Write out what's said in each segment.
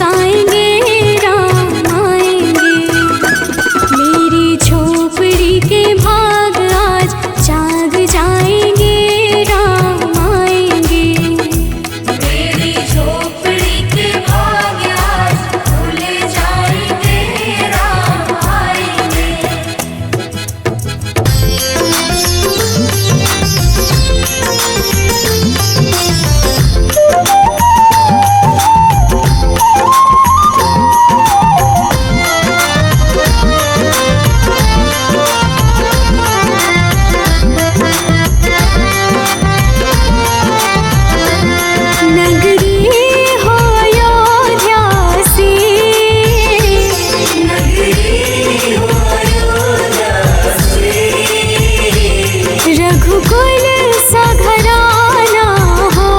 मुस्काएंगे राम आएंगे। मेरी झोपड़ी के भाग आज जाग जाएंगे राम आएंगे। मेरी झोपड़ी के भाग आज खुल जाएंगे राम आएंगे। रघुकुल सा घराना हो,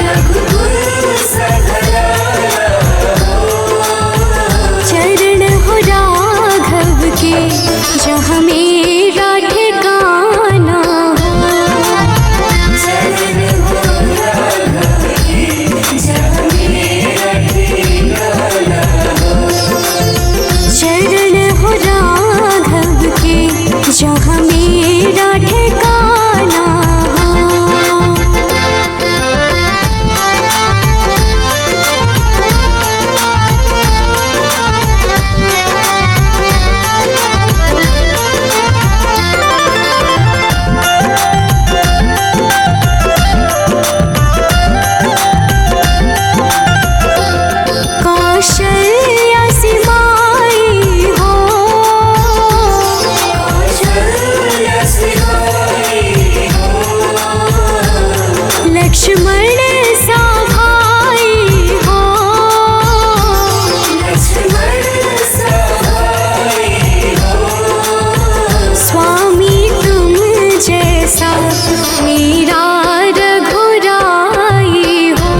रघुकुल सा घराना हो। चरण हो राघव के जहाँ मेरा ठिकाना हो। चरण हो राघव के जहाँ मेरा ठिकाना हो। चरण हो राघव के जहाँ मेरा ठिकाना हो। कौशल्या सी माई हो, कौशल्या सी माई हो। लक्ष्मण सा भाई हो, लक्ष्मण सा भाई हो। स्वामी तुम जैसा मेरा रघुराई हो।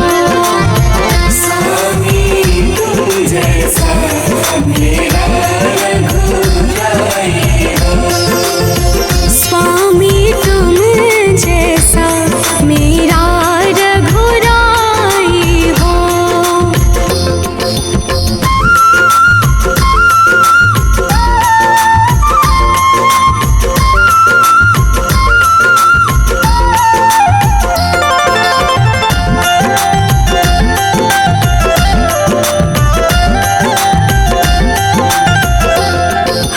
स्वामी तुम जैसा मेरा रघुराई हो। स्वामी तुम जैसा मेरा रघुराई हो।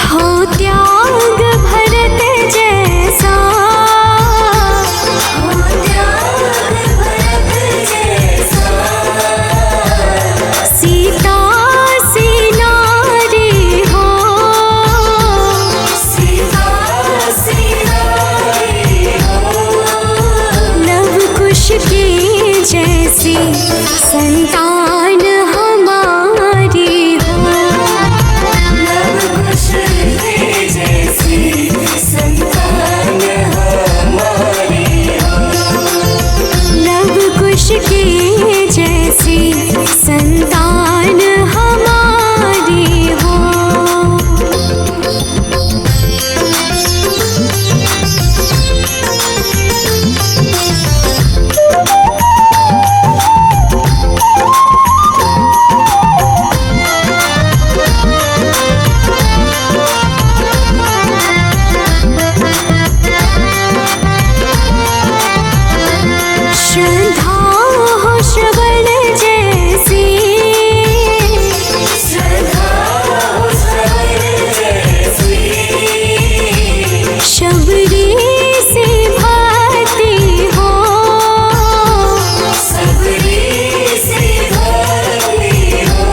हो त्याग भरत जैसा, हो त्याग भरत जैसा। सीता सी नारी हो, सीता सी नारी हो। लव कुश की जैसी संतान हमारी हो। लव कुश की जैसी संतान हमारी हो। लव कुश की जैसी संतान हमारी हो। श्रद्धा हो श्रवण जैसी, श्रद्धा हो श्रवण जैसी। शबरी से भक्ति हो, सबरी से भक्ति हो।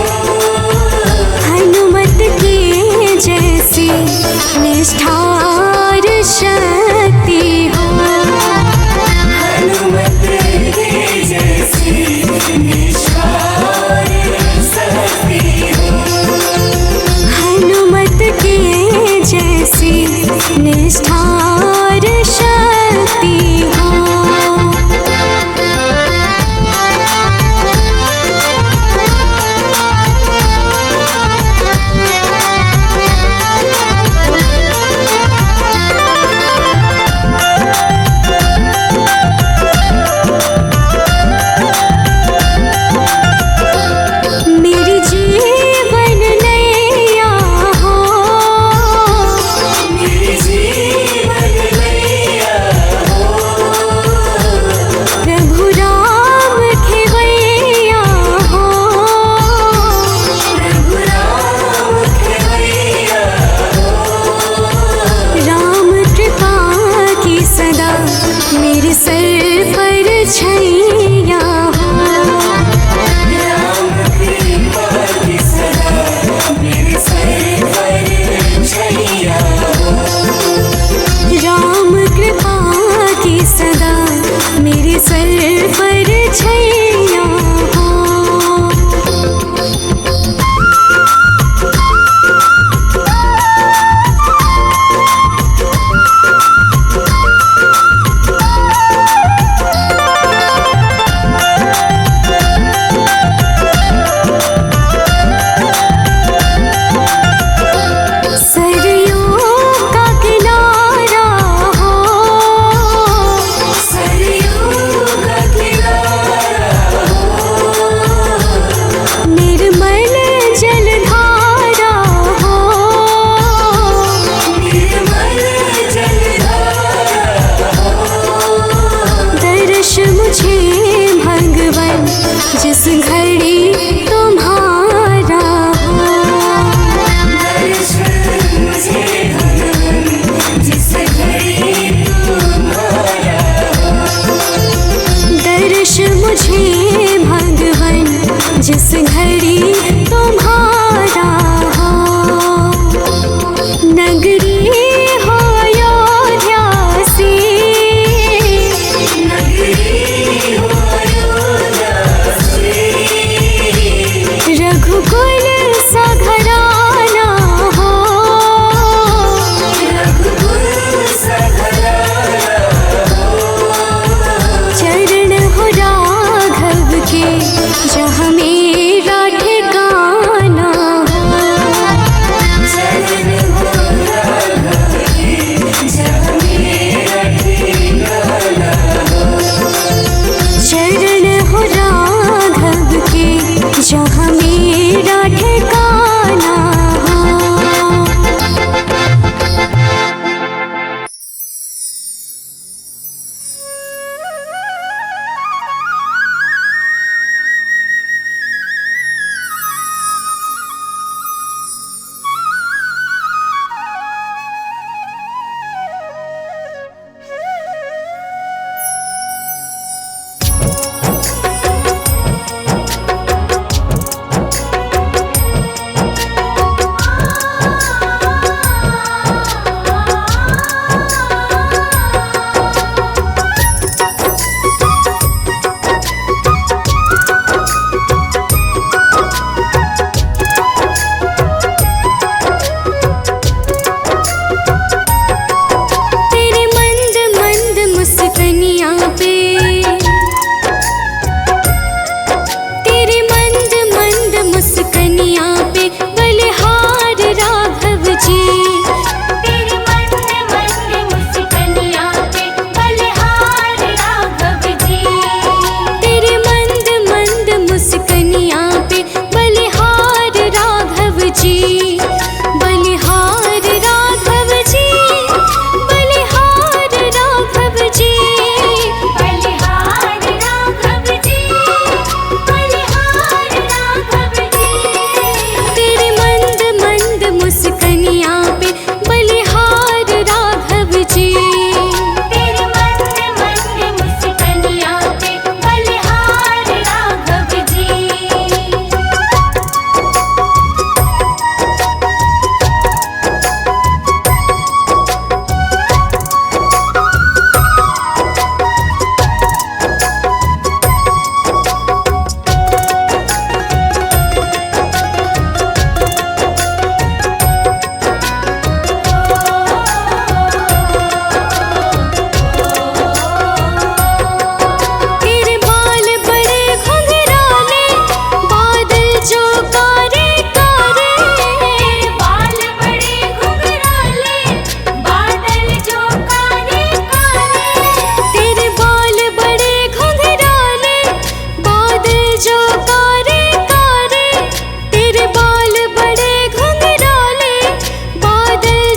हनुमत की जैसी निष्ठार शक्ति हो। हनुमत की जैसी निष्ठार शक्ति हो। हनुमत की जैसी निष्ठार शक्ति हो।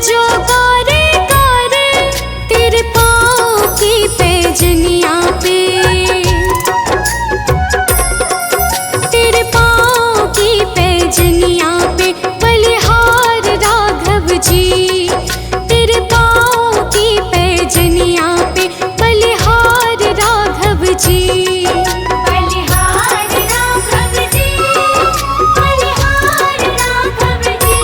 जो गारे गारे तेरे पाँव की पैजनिया पे, तेरे पाँव की पैजनिया पे बलिहार राघव जी, तेरे पाँव की पैजनिया पे बलिहार राघव जी। बलिहार राघव जी, बलिहार राघव जी।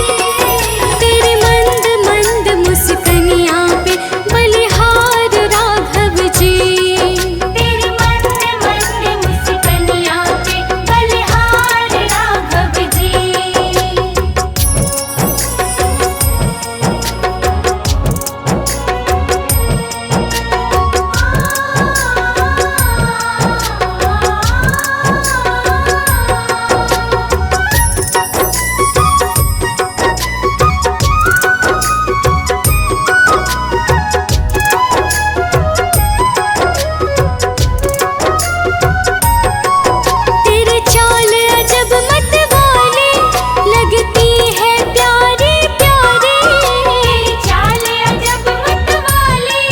तेरे मंद मंद मुस्कनिया पे बलिहार राघव जी, तेरी मंद मंद मुस्कनिया पे बलिहार राघव जी। तेरे चाल अजब मतवाली लगती है प्यारी प्यारी, तेरी चाल अजब मतवाली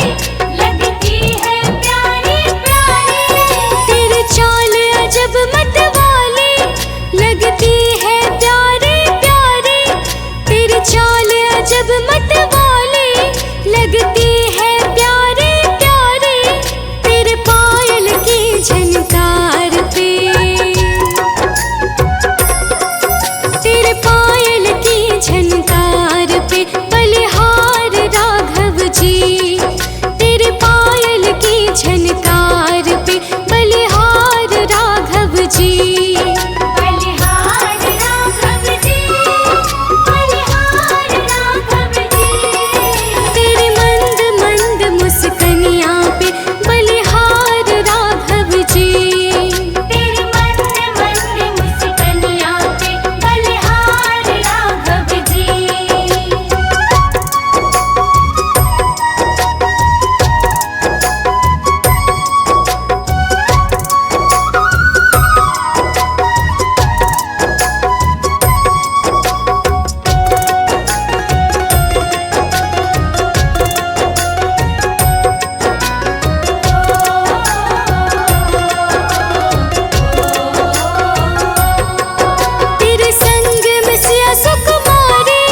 लगती है प्यारी प्यारी। तेरे चाल अजब मतवाली लगती है प्यारी प्यारी, तेरे चाल अजब मतवाली लगती है प्यारी प्यारी। तेरे पायल की झनकार पे, तेरे पायल की झनकार पे बलिहार राघव जी, तेरे पायल की झनकार पे बलिहार राघव जी। बलिहार राघव जी, बलिहार राघव जी। तेरे मंद मंद मुस्कनिया पे बलिहार राघव जी, तेरी मंद मंद मुस्कनिया पे बलिहार राघव जी। तेरे संग में सिया सुकुमारी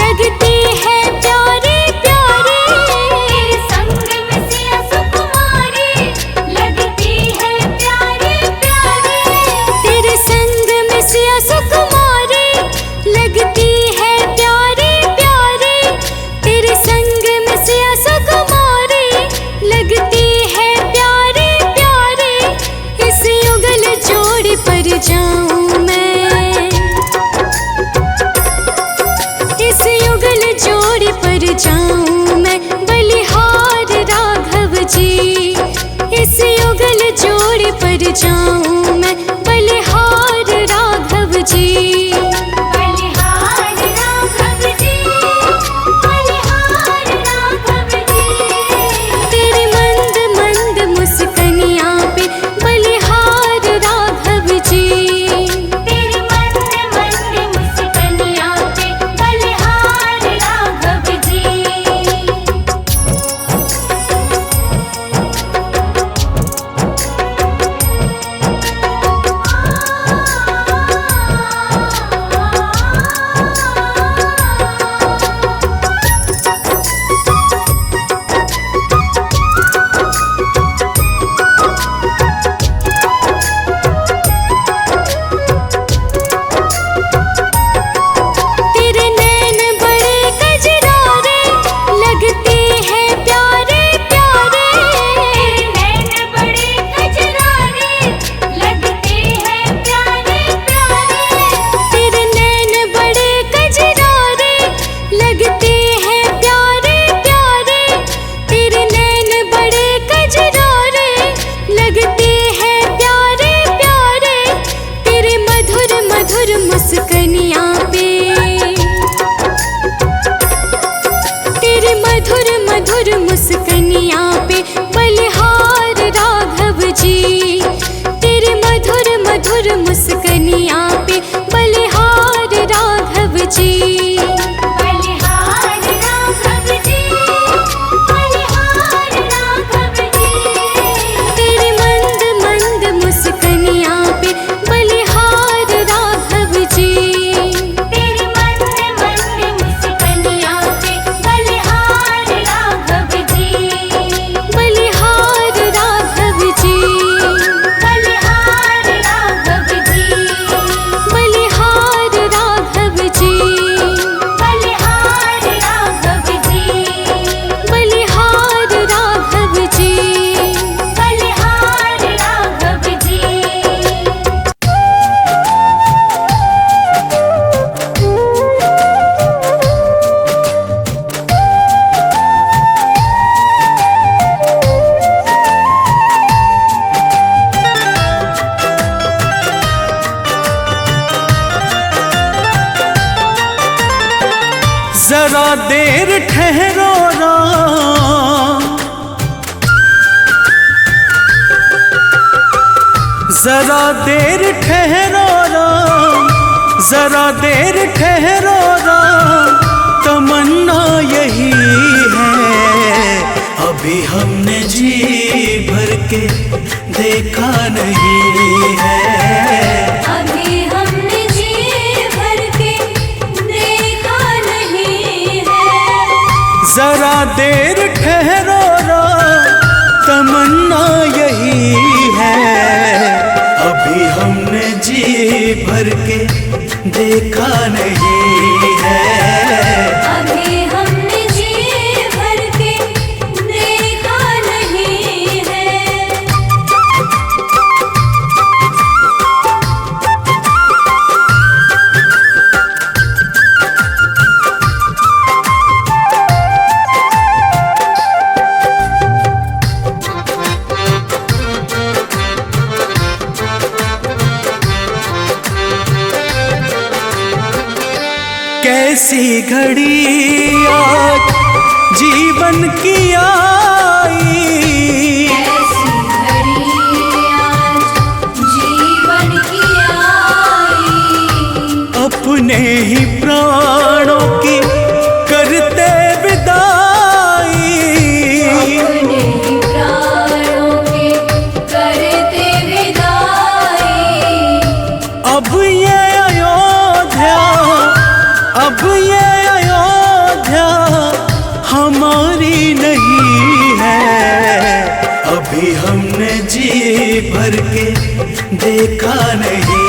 लगती है प्यारी प्यारी, तेरे संग में सिया सुकुमारी लगती है प्यारी प्यारी। तेरे संग में सिया सुकुमारी लगती है प्यारी प्यारी, तेरे संग में सिया सुकुमारी लगती है प्यारी प्यारी। इस युगल जोड़ी पर जाऊं मैं, इस युगल जोड़ी पर जाऊं मैं बलिहार राघव जी, इस युगल जोड़ी पर जाऊं मैं बलिहार राघव जी। बलिहार राघव जी, बलिहार राघव जी। तेरे मंद मंद मुस्कनिया पे बलिहार राघव जी, तेरी मंद मंद मुस्कनिया पे बलिहार राघव जी। तेरे नैन बड़े कजरारे लगते हैं प्यारे प्यारे, तेरे नैन बड़े कजरारे लगते हैं प्यारे प्यारे। तेरे नैन बड़े कजरारे लगते हैं प्यारे प्यारे, तेरे नैन बड़े कजरारे लगते हैं प्यारे प्यारे। तेरे मधुर मधुर मुस्कनिया पे, तेरे मधुर मधुर मुस्कनिया पे बलिहार राघव जी, तेरे मधुर मधुर मुस्कनिया पे बलिहार राघव जी। बलिहार राघव देर ठहरो राम, जरा देर ठहरो राम, जरा देर ठहरो राम, तमन्ना यही है। अभी हमने जी भर के देखा नहीं है, अभी हमने जी भर के देखा नहीं है। जरा देर ठहरो राम, तमन्ना यही है। अभी हमने जी भर के देखा नहीं है, अभी हमने जी भर के देखा नहीं है। कैसी घड़ी आज जीवन की आई, ऐसी घड़ी आज जीवन की आई, अपने ही प्राणों की करते विदाई। अपने ही प्राणों के करते विदाई। अब ये अयोध्या, अब ये अयोध्या हमारी नहीं है। अभी हमने जी भर के देखा नहीं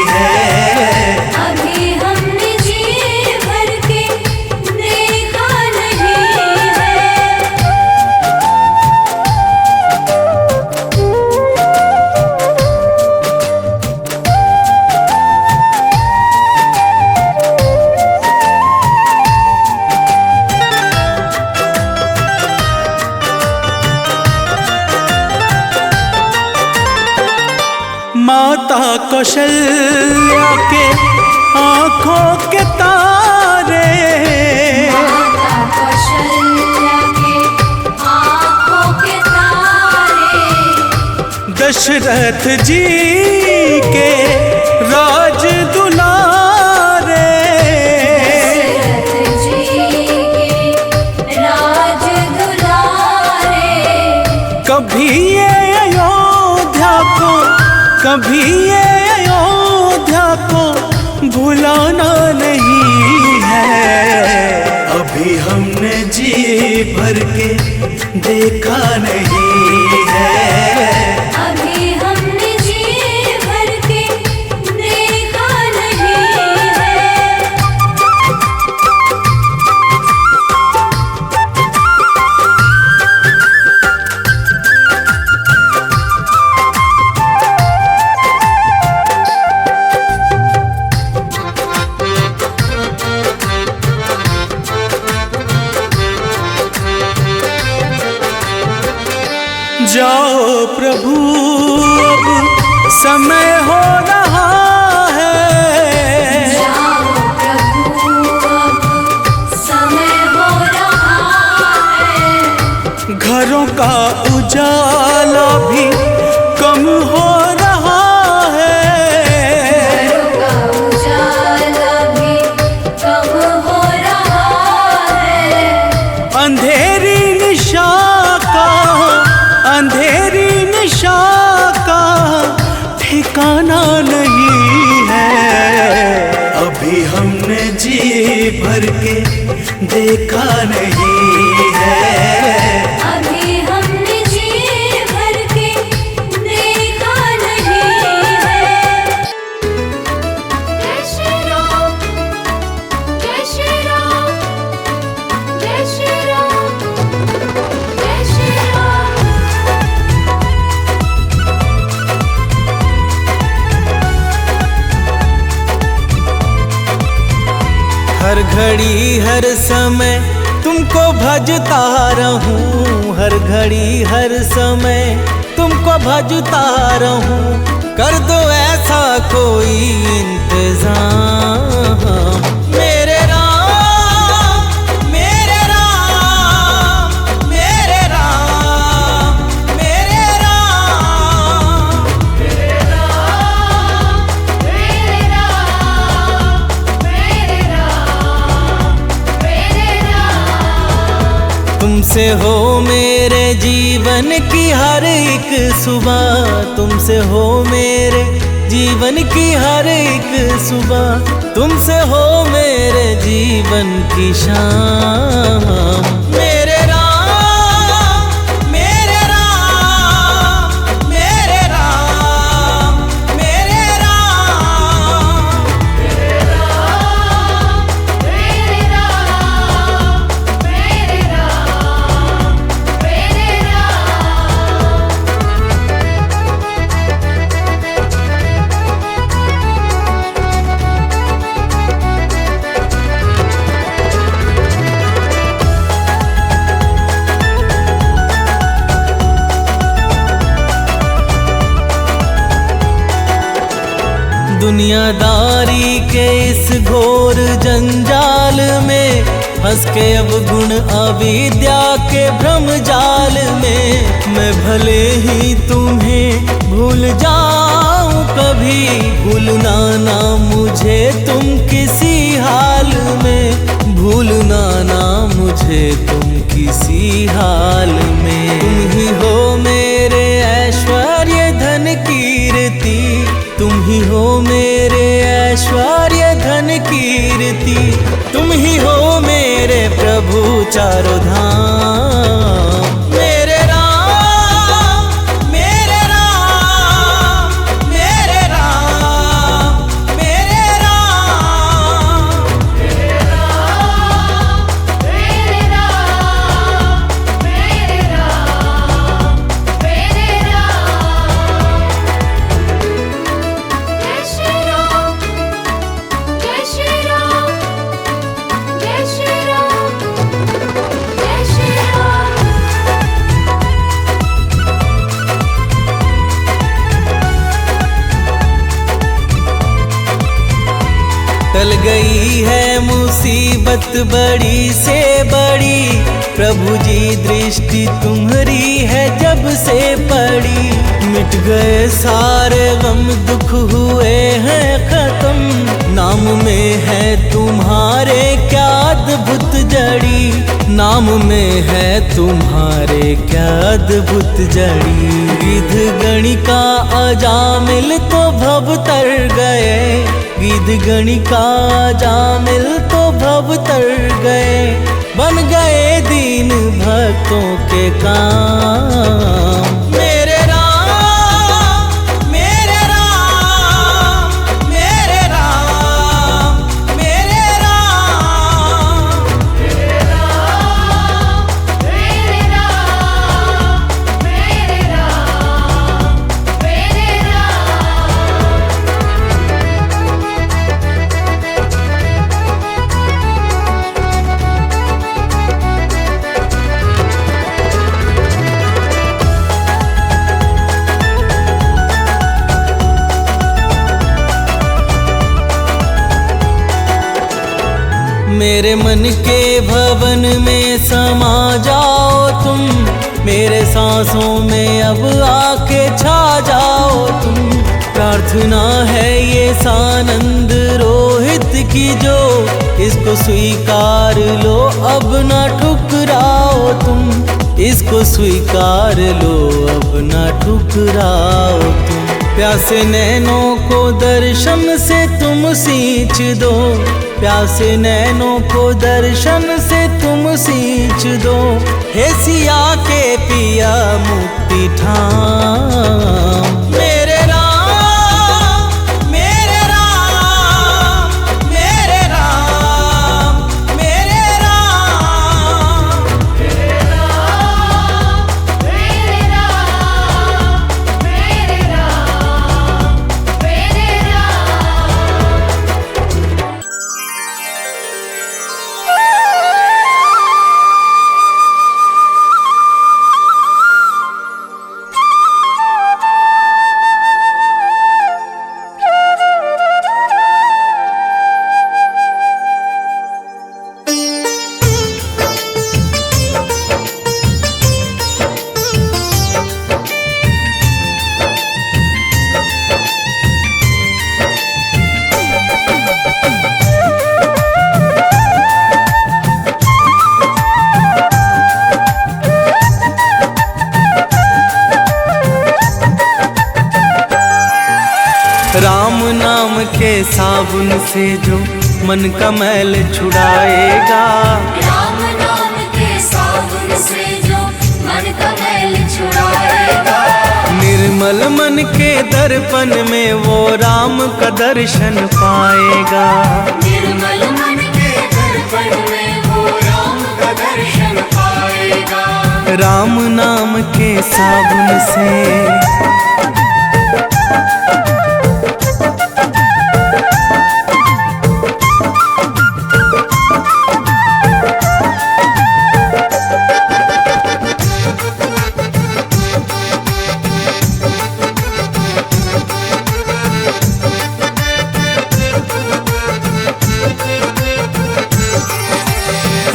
है, अभी हमने जी भर के देखा नहीं है। माता कौशल्या के आंखों के तारे, माता कौशल्या के आँखों के तारे, दशरथ जी के राज दुलारे। दशरथ जी के राज दुलारे। कभी ये अयोध्या को, कभी ये अयोध्या को भुलाना नहीं है। अभी हमने जी भर के देखा नहीं है, अभी हमने जी भर के देखा नहीं है। जाओ प्रभु अब समय हो रहा है, जाओ प्रभु अब समय हो रहा है। घरों का उजाला भी कम हो रहा है, घरों का उजाला भी कम हो रहा है। अंधेरी निशा का, अंधेरी निशा का ठिकाना नहीं है। अभी हमने जी भर के देखा नहीं है, अभी हमने जी भर के देखा नहीं है। जय श्री राम, जय श्री राम, जय श्री राम, जय श्री राम। हर घड़ी हर समय तुमको भजता रहूं, हर घड़ी हर समय तुमको भजता रहूं। कर दो ऐसा कोई इंतजाम मेरे राम, मेरे तुमसे हो मेरे जीवन की हर एक सुबह, तुमसे हो मेरे जीवन की हर एक सुबह, तुमसे हो मेरे जीवन की शाम। मेरे राम, मेरे राम, मेरे राम, मेरे राम। मेरे राम, मेरे राम, मेरे राम, मेरे राम। दुनियादारी के इस घोर जंजाल में फंस के अब गुण अविद्या के भ्रम जाल में, मैं भले ही तुम्हें भूल जाऊं कभी, भूलना ना मुझे तुम किसी हाल में, भूलना ना मुझे तुम किसी हाल में। तुम ही हो मेरे ऐश्वर्य धन कीर्ति, तुम ही हो मेरे ऐश्वर्य धन कीर्ति, तुम ही हो मेरे प्रभु चारों धाम। मेरे राम, मेरे राम, मेरे राम, मेरे राम। मेरे राम, मेरे राम, मेरे राम, मेरे राम। जय श्री राम, जय श्री राम, जय श्री राम, जय श्री राम। टल गई है मुसीबत बड़ी से बड़ी, प्रभु जी दृष्टि तुम्हारी है जब से पड़ी, मिट गए सारे गम दुख हुए हैं खत्म, नाम में है तुम्हारे क्या अद्भुत जड़ी, नाम में है तुम्हारे क्या अद्भुत जड़ी। गिद्ध गणिका अजामिल तो भव तर गए, गिद्ध गणिका अजामिल तो भव तर गए, बन गए दीन भक्तों के काम। मेरे राम, मेरे राम, मेरे राम, मेरे राम। मेरे राम, मेरे राम, मेरे राम, मेरे राम। मेरे मन के भवन में समा जाओ तुम, मेरे सांसों में अब आके छा जाओ तुम, प्रार्थना है ये सानंद रोहित की जो, इसको स्वीकार लो अब ना ठुकराओ तुम, इसको स्वीकार लो अब ना ठुकराओ तुम। प्यासे नैनों को दर्शन से तुम सींच दो, प्यासे नैनों को दर्शन से तुम सींच दो, हे सिया के पिया मुक्ति ठाम। मेरे राम, मेरे राम, मेरे राम, मेरे राम। मेरे राम, मेरे राम, मेरे राम, मेरे राम। साबुन से जो मन का मैल छुड़ाएगा। राम नाम के साबुन से जो मन का मैल छुड़ाएगा। निर्मल मन के दर्पण में वो राम का दर्शन पाएगा। निर्मल मन के दर्पण में वो राम का दर्शन पाएगा। राम नाम के साबुन से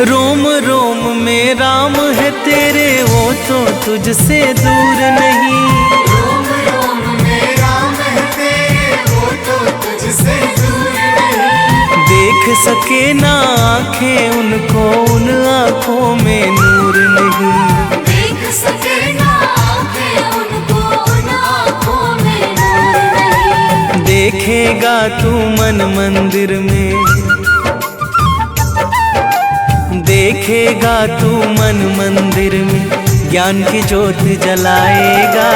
रोम रोम में राम है तेरे, वो तो तुझसे दूर नहीं। रोम रोम में राम है तेरे, वो तो तुझसे दूर नहीं। देख सके ना आँखें उनको, उन आँखों में नूर नहीं। देख सके ना आँखें उनको, उन आँखों में नूर नहीं। देखेगा तू मन मंदिर में, देखेगा तू मन मंदिर में, ज्ञान की ज्योत जलाएगा।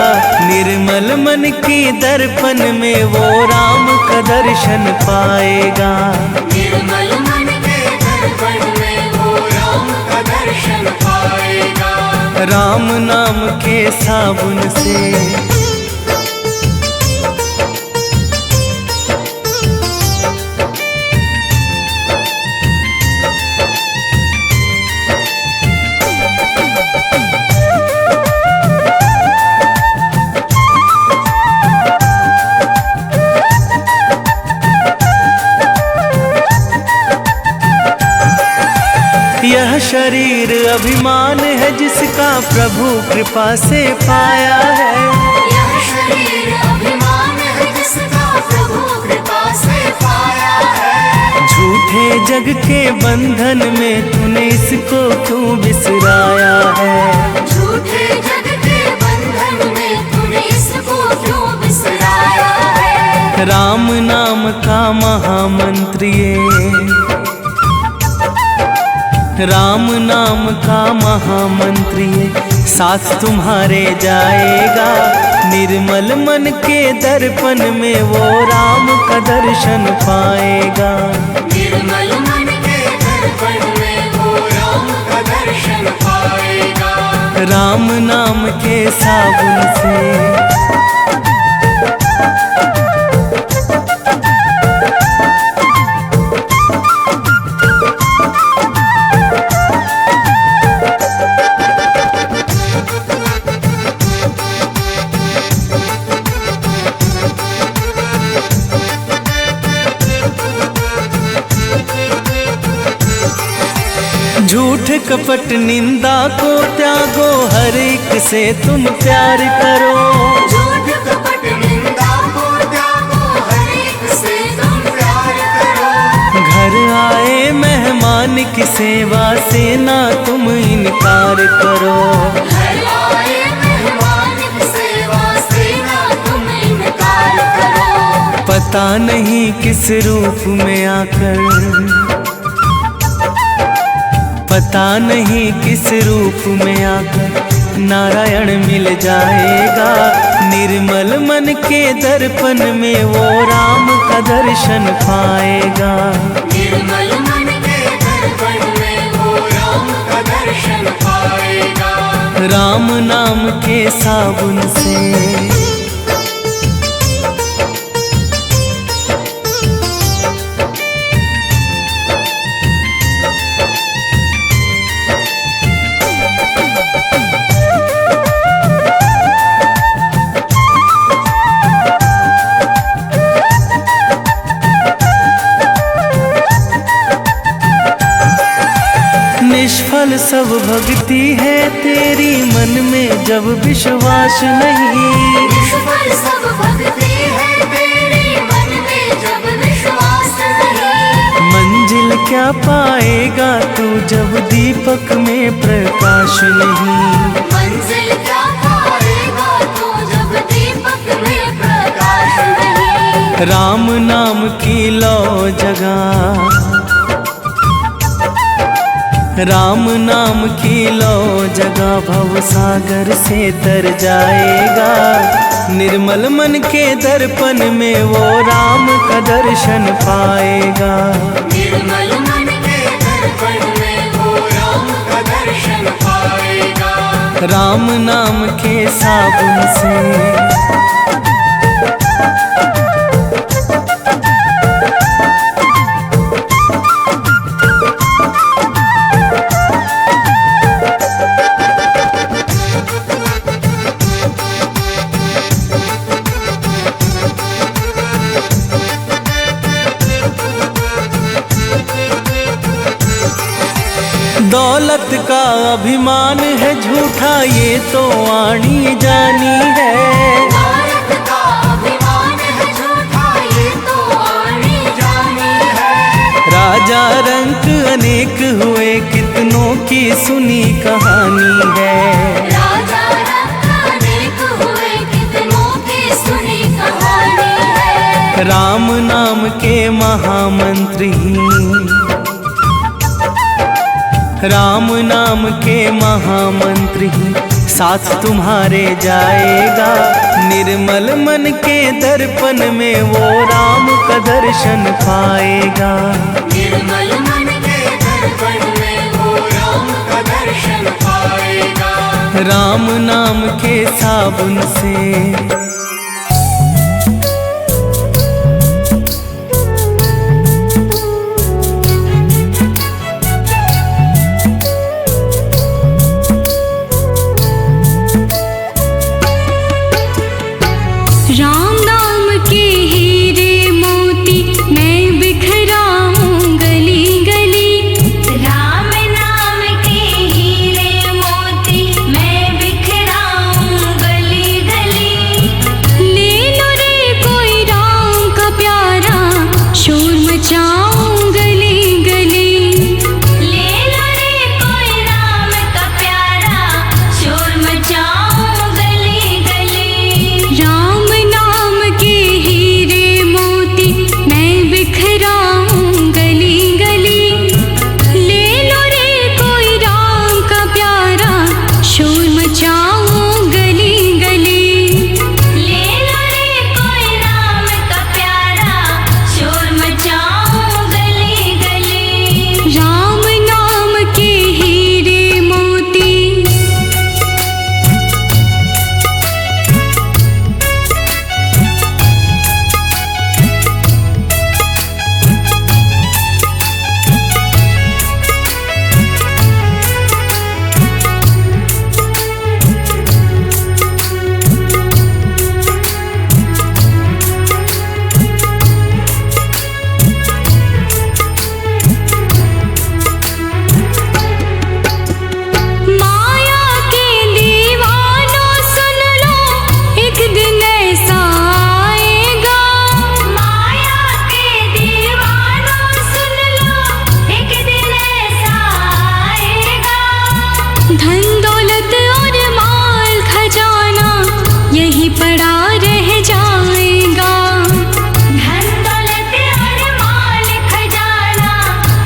निर्मल मन की दर्पण में वो राम का दर्शन पाएगा। निर्मल मन के दर्पण में वो राम का दर्शन पाएगा। राम नाम के साबुन से यह शरीर अभिमान है जिसका प्रभु कृपा से पाया है। यह शरीर अभिमान है जिसका प्रभु कृपा से पाया है। झूठे जग के बंधन में तूने इसको क्यों बिसराया है। झूठे जग के बंधन में तूने इसको क्यों बिसराया है। राम नाम का महामंत्र ये, राम नाम का महामंत्र ये साथ तुम्हारे जाएगा। निर्मल मन के दर्पण में वो राम का दर्शन पाएगा। निर्मल मन के दर्पण में वो राम का दर्शन पाएगा। राम नाम के साबुन से झूठ कपट निंदा को त्यागो, हर एक से तुम प्यार करो। झूठ कपट निंदा को त्यागो, हर एक से तुम प्यार करो। घर आए मेहमान की सेवा से ना तुम इनकार करो। घर आए मेहमान की सेवा से ना तुम इनकार करो। पता नहीं किस रूप में आकर, पता नहीं किस रूप में आकर नारायण मिल जाएगा। निर्मल मन के दर्पण में वो राम का दर्शन पाएगा। निर्मल मन के दर्पण में वो राम का दर्शन पाएगा। राम नाम के साबुन से निष्फल सब भक्ति है तेरी, मन में जब विश्वास नहीं। निष्फल सब भक्ति है तेरी, मन में जब विश्वास नहीं। मंजिल क्या पाएगा तू जब दीपक में प्रकाश नहीं। मंजिल क्या पाएगा तू जब दीपक में प्रकाश नहीं। राम नाम की लो जगह, राम नाम की लो जगह भव सागर से तर जाएगा। निर्मल मन के दर्पण में वो राम का दर्शन पाएगा। निर्मल मन के दर्पण में वो राम का दर्शन पाएगा। राम नाम के साबुन से दौलत का अभिमान है झूठा ये तो आनी जानी है। दौलत का अभिमान है झूठा ये तो आनी जानी है। राजा रंक अनेक हुए कितनों की सुनी कहानी है। राजा रंक अनेक हुए कितनों की सुनी कहानी है। राम नाम के महामंत्री, राम नाम के महामंत्री साथ तुम्हारे जाएगा। निर्मल मन के दर्पण में वो राम का दर्शन पाएगा। निर्मल मन के दर्पण में वो राम का दर्शन पाएगा। राम नाम के साबुन से राम नाम के हीरे मोती मैं बिखराऊं गली गली। राम नाम के हीरे मोती मैं बिखराऊं गली गली। ले लो रे कोई राम का प्यारा शोर मचाऊं गली गली। ले लो रे कोई राम का प्यारा शोर मचाऊं गली गली। राम नाम के हीरे मोती मैं बिखराऊं गली गली। ले लो रे कोई राम का प्यारा शोर मचाऊं गली गली। ले लो रे कोई राम का प्यारा शोर मचाऊं गली गली। राम नाम के हीरे मोती माया के दीवानों सुन लो एक दिन ऐसा आएगा। माया के दीवानों सुन लो एक दिन ऐसा आएगा। धन दौलत और माल खजाना यही पड़ा रह जाएगा। धन दौलत और माल खजाना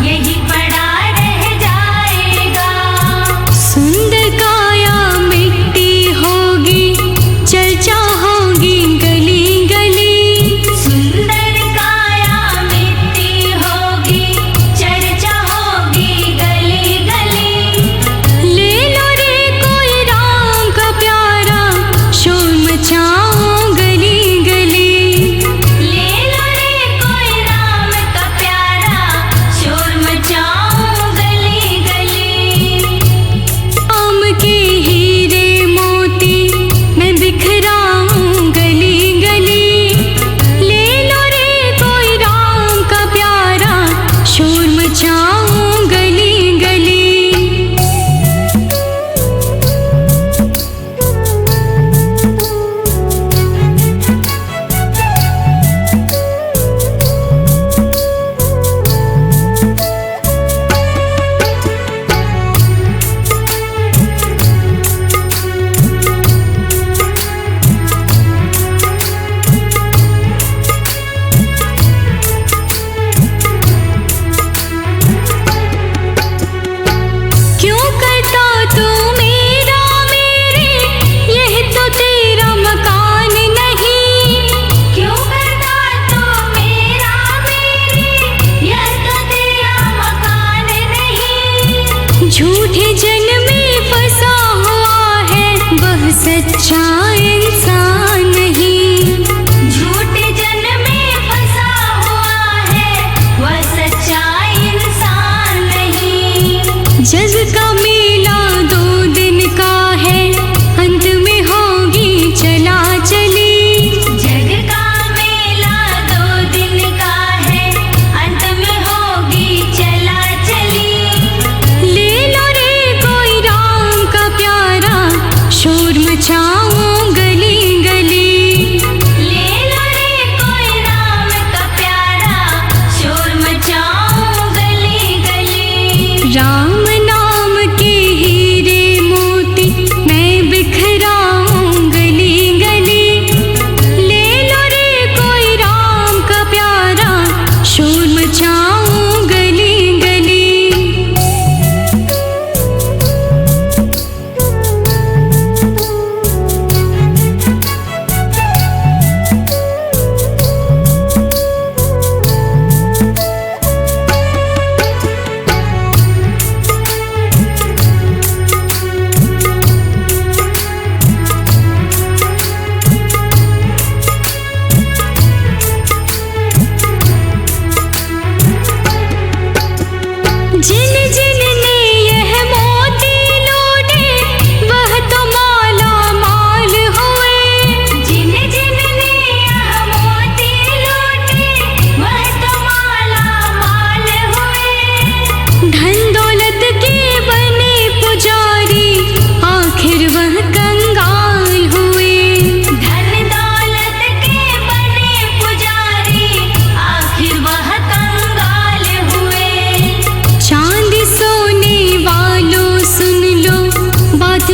यही पड़ा रह जाएगा। सुंदर काया मिट्टी होगी चर्चा होगी गली गली। सुंदर काया मिट्टी होगी चर्चा होगी गली गली। ले लो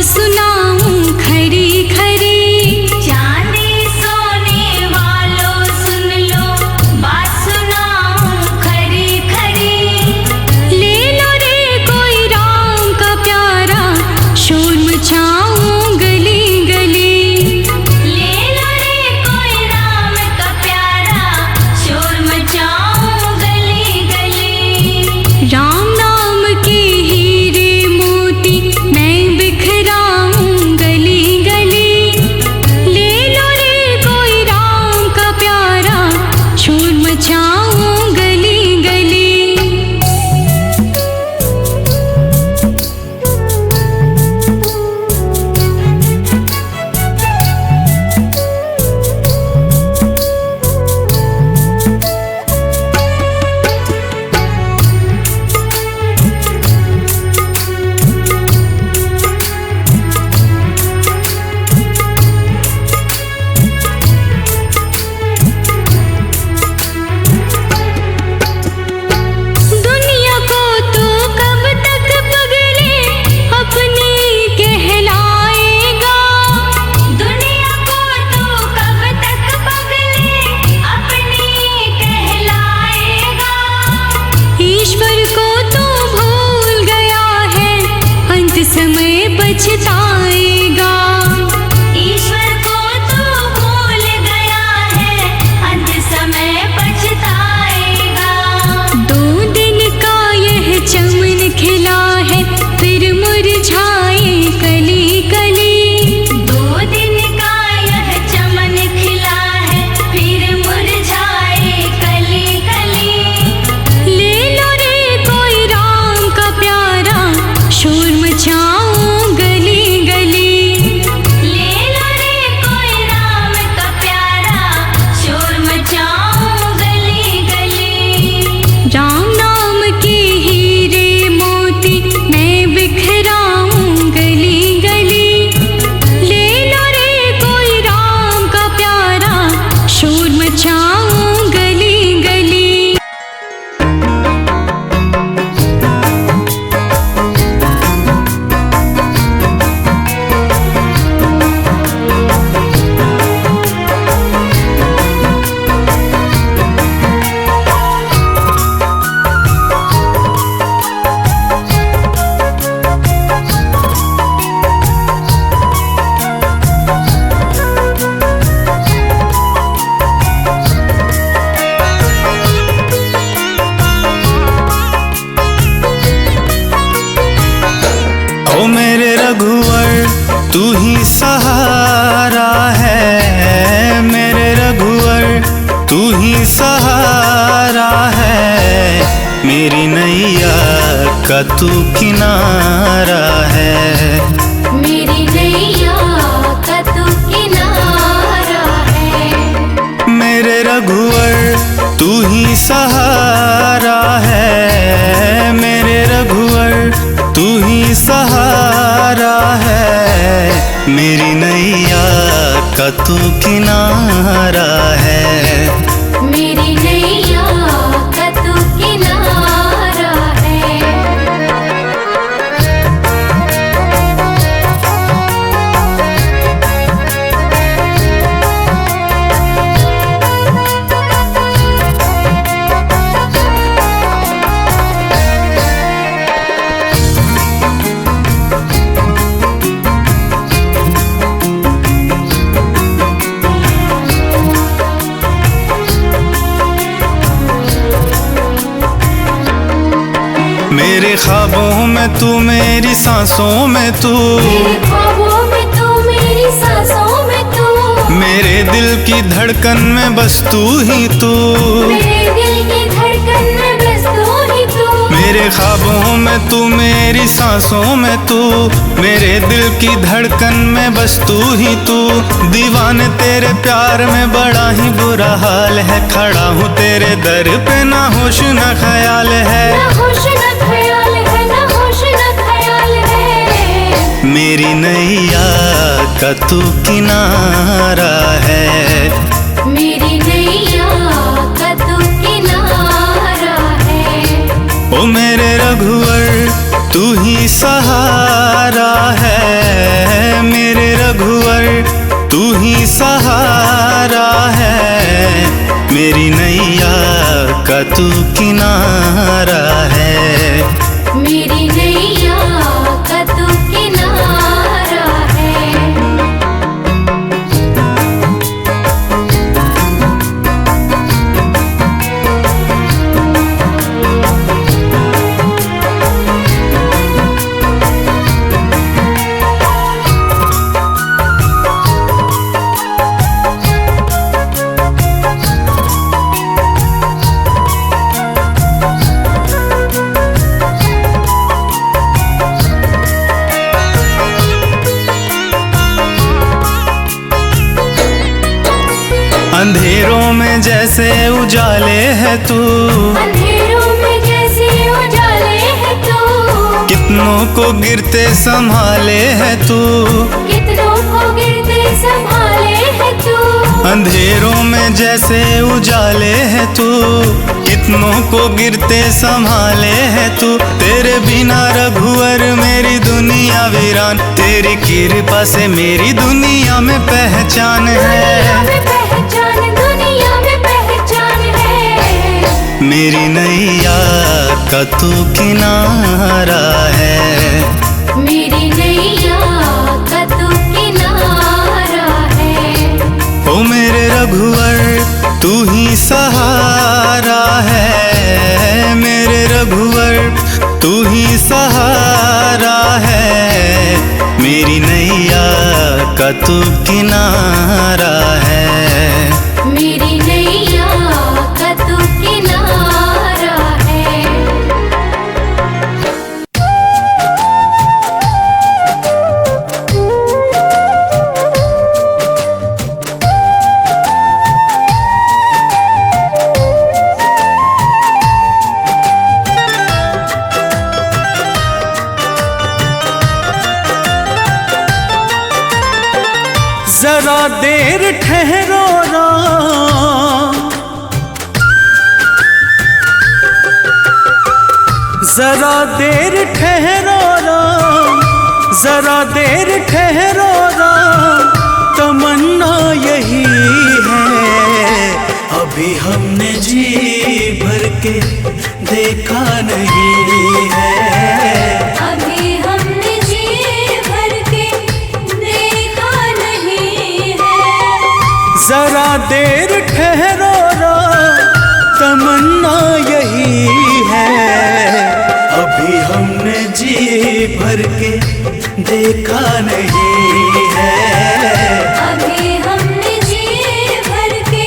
सुनाऊं खरी खरी। चांदी सोने वालों सुन लो, बात सुनाऊं खरी खरी। ले लो रे कोई राम का प्यारा, शोर मचाऊं गली गली। ले लो रे कोई राम का प्यारा, शोर मचाऊं गली गली। राम नाम के हीरे मोती मैं बिखराऊं गली गली। ले लो रे कोई राम का प्यारा, शोर मचाऊं गली गली। दुनिया को तो कब तक पगले अपनी कहलाएगा। दुनिया को तो कब तक पगले अपनी कहलाएगा। ईश्वर को तो भूल गया है, अंत समय पछताएगा। ईश्वर को तो भूल गया है, अंत समय पछताएगा। 2 दिन का यह चमन खिला है, फिर मुरझाए कली कली। 2 दिन का यह चमन खिला है, फिर मुरझाए कली कली। ले लो रे कोई राम का प्यारा, शोर मचाऊं गली गली। ले लो रे कोई राम का प्यारा, शोर मचाऊं गली गली। राम नाम के हीरे मोती मैं बिखराऊं गली गली। ले लो रे कोई राम का प्यारा, शोर मचाऊं गली गली। ओ मेरे रघुवर तू ही सहारा है, मेरे रघुवर तू ही सहारा है। मेरी नैया का तू किनारा है। मेरी नैया का तू किनारा है। मेरे रघुवर तू ही सहारा है, मेरे रघुवर तू ही सहारा है। मेरी नैया का तू किनारा है। मेरी नैया का तू किनारा है। मेरे ख्वाबों में तू, मेरी सांसों में तू, मेरे ख्वाबों में तू, मेरी सांसों में तू। मेरे दिल की धड़कन में बस तू ही तू। मेरे दिल की धड़कन में बस तू ही तू। मेरे ख्वाबों में तू, मेरी सांसों में तू, मेरे दिल की धड़कन में बस तू ही तू। दीवाने तेरे प्यार में बड़ा ही बुरा हाल है, खड़ा हूँ तेरे दर पे ना होश ना ख्याल है। ना होश ना ख्याल है, ना होश ना ख्याल है। मेरी नैया का तू किनारा है। मेरी नैया का तू किनारा है। ओ मेरे रघुवर तू ही सहारा है। रघुवर तू ही सहारा है, मेरी नैया का तू किनारा है। मेरी नैया का तू किनारा है। अंधेरों में जैसे उजाले है तू, अंधेरों में जैसे उजाले है तू, कितनों को गिरते संभाले है तू, कितनों को गिरते संभाले है तू। अंधेरों में जैसे उजाले है तू, कितनों को गिरते संभाले है तू। तेरे बिना रघुवर मेरी दुनिया वीरान, तेरी कृपा से मेरी दुनिया में पहचान है। दुनिया में पहचान है। मेरी नैया का तू किनारा है। मेरी नैया का तू किनारा है। ओ मेरे रघुवर तू ही सहारा है, मेरे रघुवर तू ही सहारा है। मेरी नैया का तू किनारा है। मेरी नैया का तू किनारा है। जरा देर ठहरो राम, जरा देर ठहरो राम, जरा देर ठहरो राम, तमन्ना यही है। अभी हमने जी भर के देखा नहीं है। अभी हमने जी भर के देखा नहीं है। जरा देर ठहरो राम, तमन्ना यही है। अभी हमने जी भर के देखा नहीं है। अभी हमने जी भर के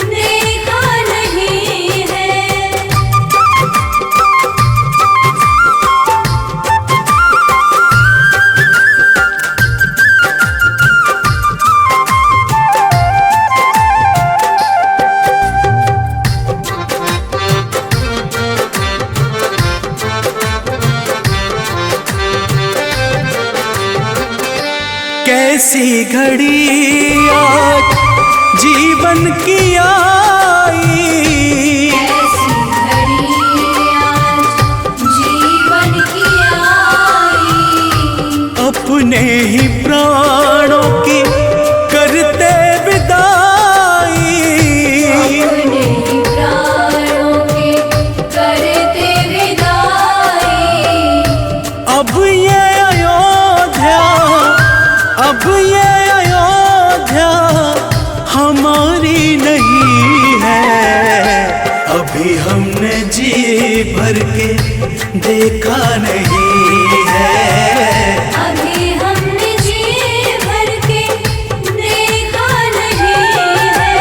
देखा नहीं है। कैसी घड़ी आज जीवन की आई, ऐसी घड़ी आज जीवन की आई। अपने ही प्राणों की करते विदाई। अपने ही प्राणों के करते विदाई। अब ये अयोध्या, अब ये अयोध्या हमारी नहीं है। अभी हमने जी भर के देखा नहीं है। अभी हमने जी भर के देखा नहीं है।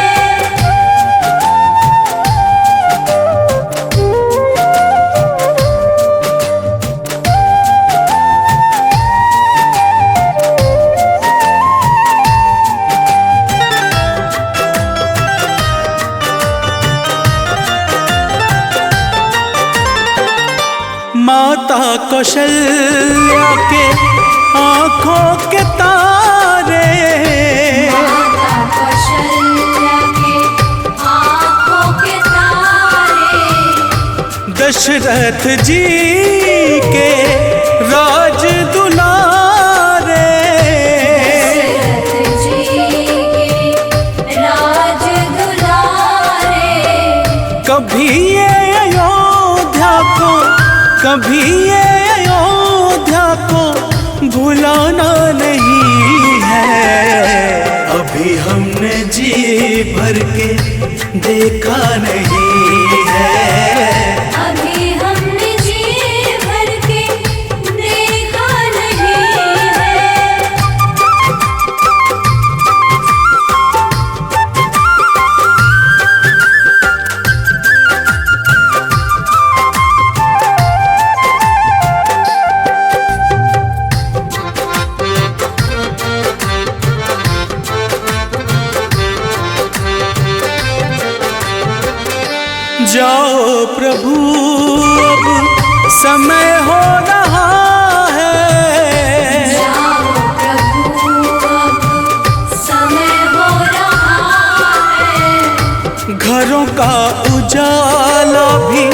माता कौशल्या के आँखों के तारे, माता कौशल्या के आँखों के तारे। दशरथ जी के राज दुलारे। कभी ये अयोध्या को भुलाना नहीं है। अभी हमने जी भर के देखा नहीं है। अभी हमने जी भर के देखा नहीं है। जाओ प्रभु अब समय हो रहा है। जाओ प्रभु अब समय हो रहा है। घरों का उजाला भी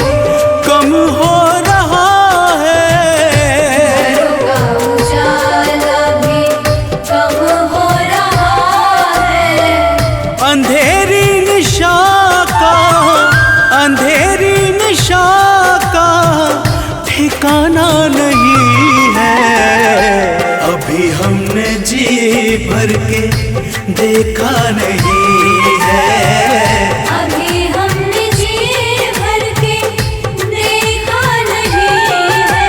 कम हो रहा है। घरों का उजाला भी कम हो रहा है। अंधेरी निशा का ठिकाना नहीं है। अभी हमने जी भर के देखा नहीं है। अभी हमने जी भर के देखा नहीं है।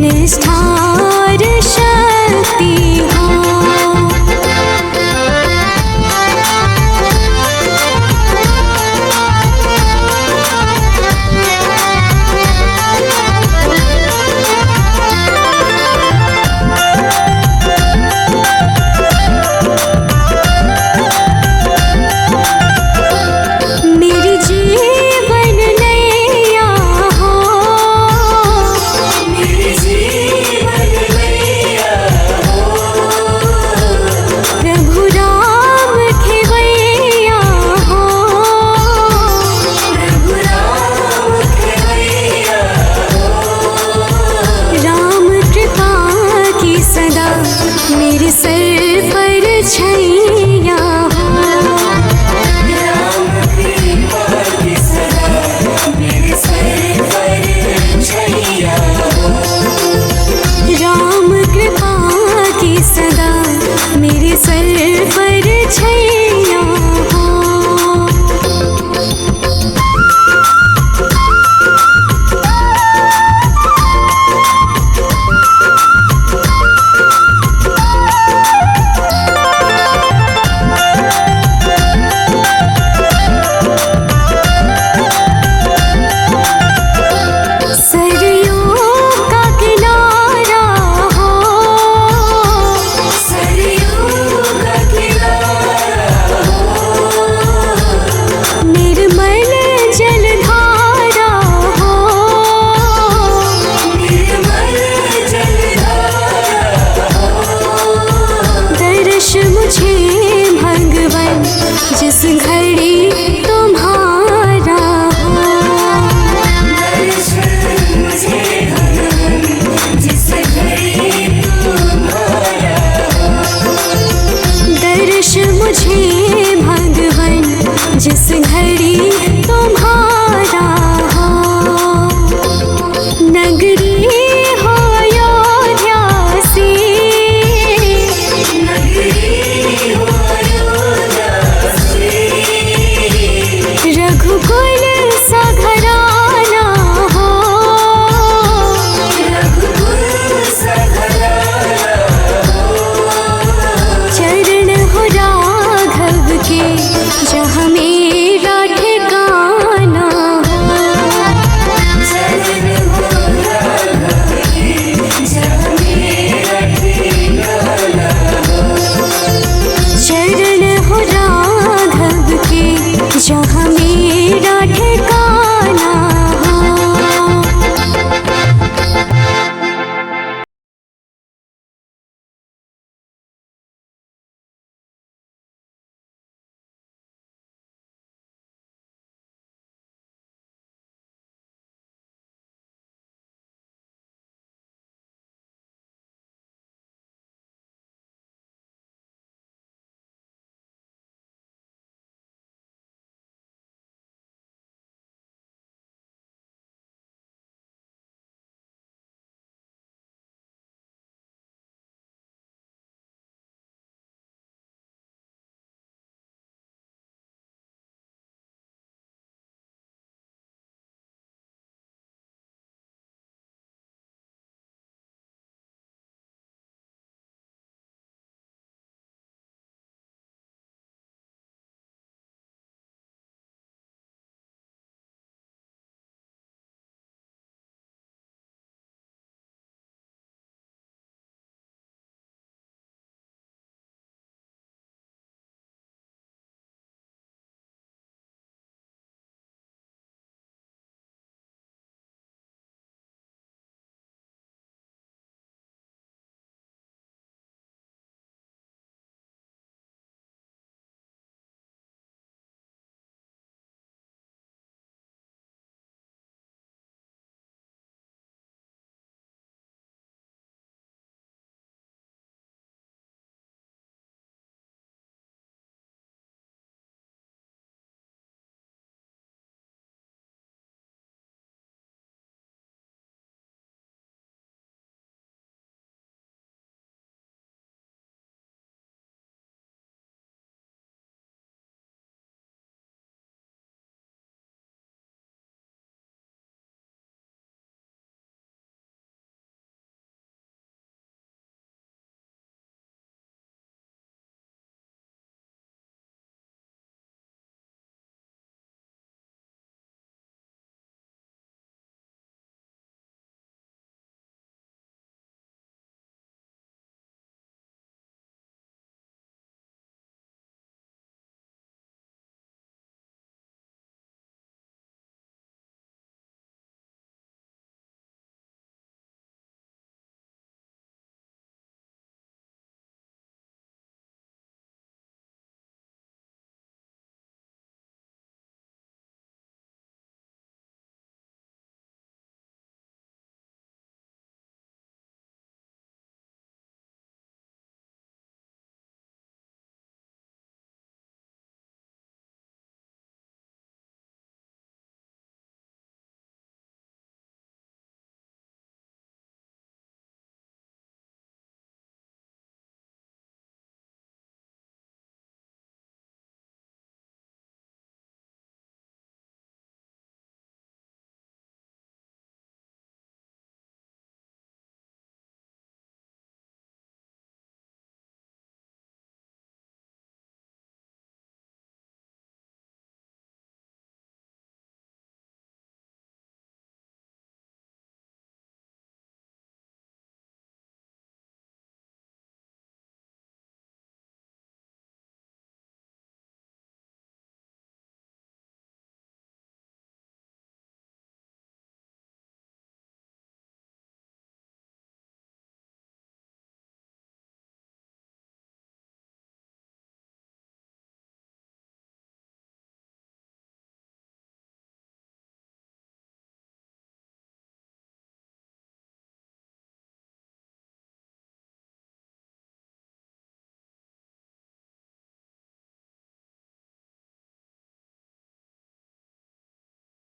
निष्ठा